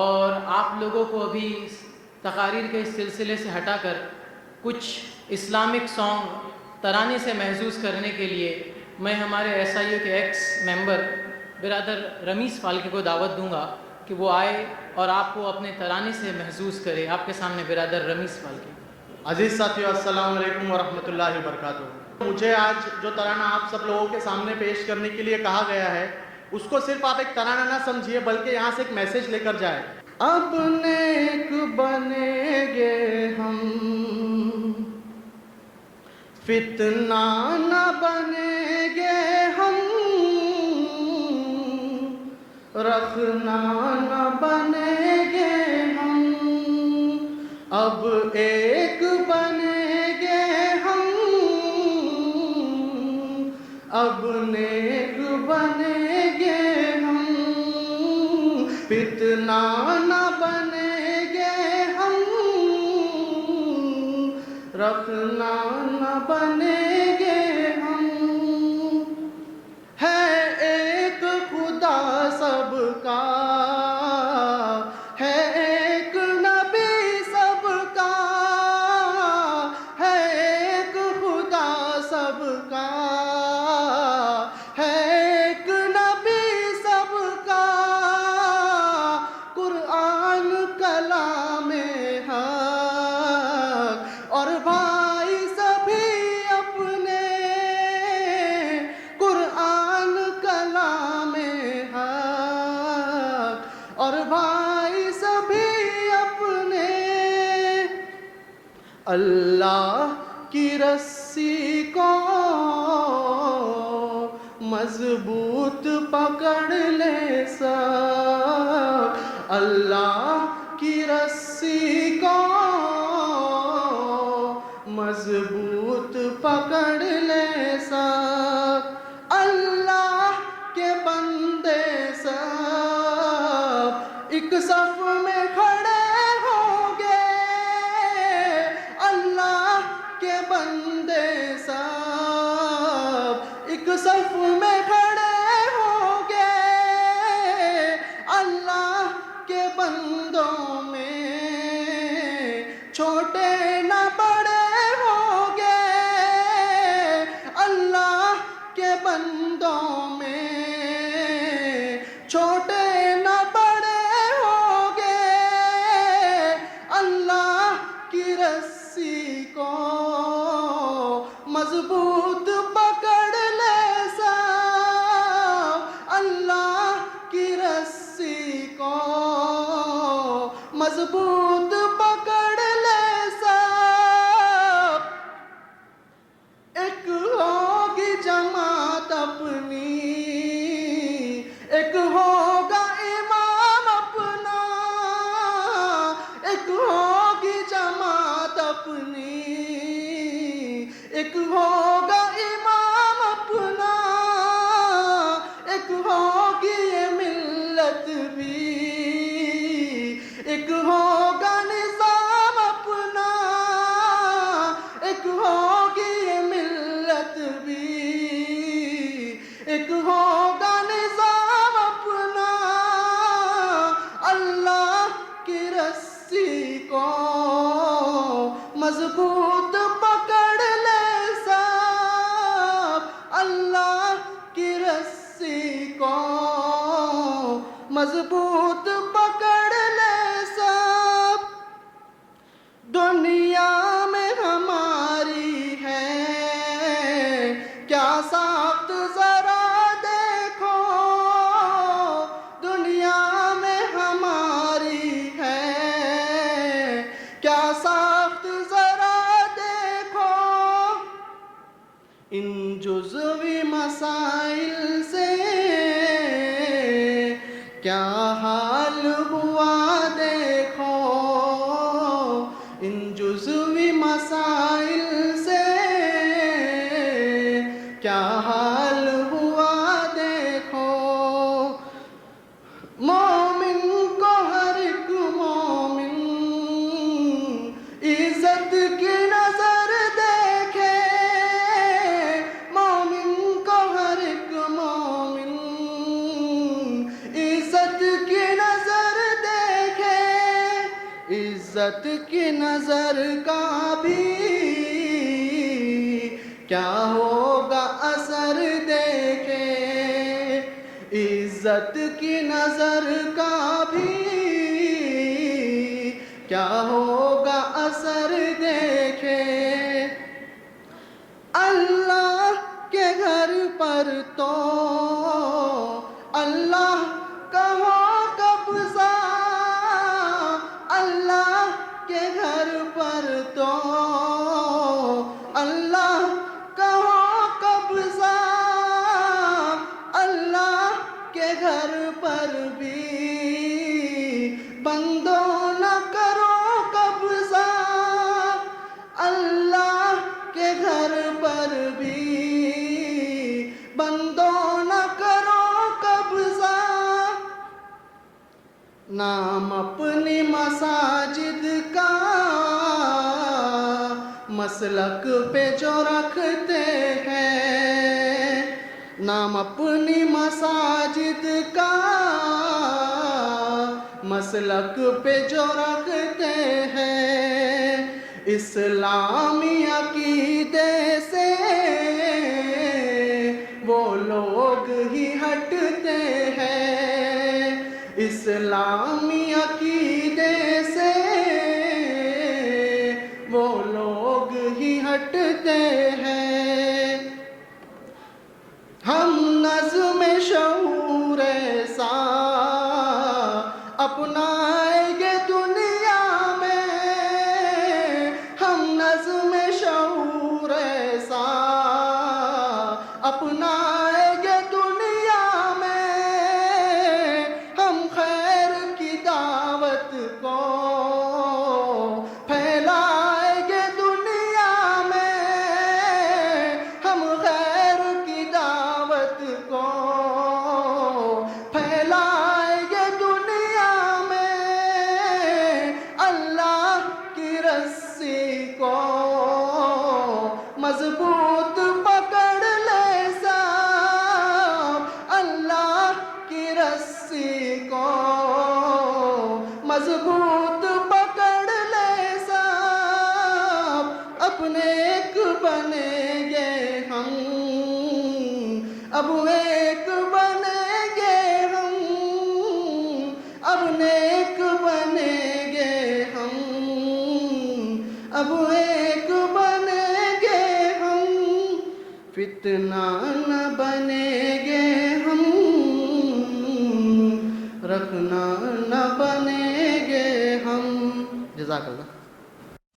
اور آپ لوگوں کو ابھی تقاریر کے اس سلسلے سے ہٹا کر کچھ اسلامک سانگ ترانے سے محظوظ کرنے کے لیے میں ہمارے ایس آئی او کے ایکس ممبر برادر رمیز فالکے کو دعوت دوں گا کہ وہ آئے اور آپ کو اپنے ترانے سے محظوظ کرے. آپ کے سامنے برادر رمیز فالکے. عزیز ساتھیو، السلام علیکم ورحمۃ اللہ وبرکاتہ. مجھے آج جو ترانہ آپ سب لوگوں کے سامنے پیش کرنے کے لیے کہا گیا ہے، اس کو صرف آپ ایک ترانہ نہ سمجھیے بلکہ یہاں سے ایک میسج لے کر جائے. اب نیک بنیں گے ہم، فتنہ نہ بنیں گے ہم، رکھنا نہ بنیں گے ہم. اب ایک بنیں گے ہم، اب نیک بنیں گے ہم، فتنہ نہ بنیں گے ہم، رکھنا نہ بنیں گے ہم. ہے ایک خدا سب کا، ہے ایک نبی سب کا، ہے ایک خدا سب کا، ہے ایک نبی سب کا. قرآن کلام حق اور بھائی سبھی اپنے، قرآن کلام حق اور بھائی سبھی اپنے. اللہ کی رسی کو مضبوط پکڑ لے سب، اللہ کی رسی کو مضبوط پکڑ لے سب. اللہ کے بندے سب ایک صف میں کھڑے ہوں گے، اللہ کے بندے سب ایک صف میں کھڑے ہوں گے. اللہ کے بندوں میں چھوٹے نہ بڑے ہوں گے، اللہ کے بندوں میں چھوٹے نہ بڑے ہوں گے. اللہ کی رسی کو مضبوط پکڑ لے سب، اللہ کی رسی کو مضبوط پکڑ لے سب. ایک ہوگی جماعت اپنی، ایک ہوگا امام اپنا، ایک ہوگی جماعت اپنی، ایک ہوگا امام اپنا، ایک ہوگی یہ ملت بھی، ایک ہوگا عزت کی نظر کا بھی کیا ہوگا اثر دیکھے، عزت کی نظر کا بھی کیا ہوگا اثر دیکھے، اللہ کے گھر پر تو اللہ کا ہو قبضہ، اللہ کے گھر پر تو اللہ کا ہو قبضہ، اللہ کے گھر پر بھی بندوں نہ کرو قبضہ، اللہ کے گھر پر بھی بندوں نہ کرو قبضہ، نام اپنی مساجد کا مسلک پہ جو رکھتے ہیں، نام اپنی مساجد کا مسلک پہ جو رکھتے ہیں، اسلامی عقیدے سے وہ لوگ ہی ہٹتے ہیں، اسلامی عقیدے سے وہ لوگ ہی ہٹتے ہیں، ہم نظم شعور ایسا اپنائیں گے دنیا میں، ہم نظم شعور ایسا اپنائیں گے دنیا میں، ہم خیر کی دعوت کو پھیلائیں گے دنیا میں، ہم خیر کی دعوت کو پھیلائیں گے دنیا میں، اللہ کی رسی کو مضبوط پکڑ لے سب، اللہ کی رسی کو مضبوط پکڑ لے سب، اپنے ایک بنیں گے ہم، اب ایک بنیں گے ہم، اب ایک بنیں گے ہم، اب ایک بنیں گے ہم، فتنہ نہ بنیں گے ہم، رکھنا نہ بنیں گے ہم۔ جزاک اللہ۔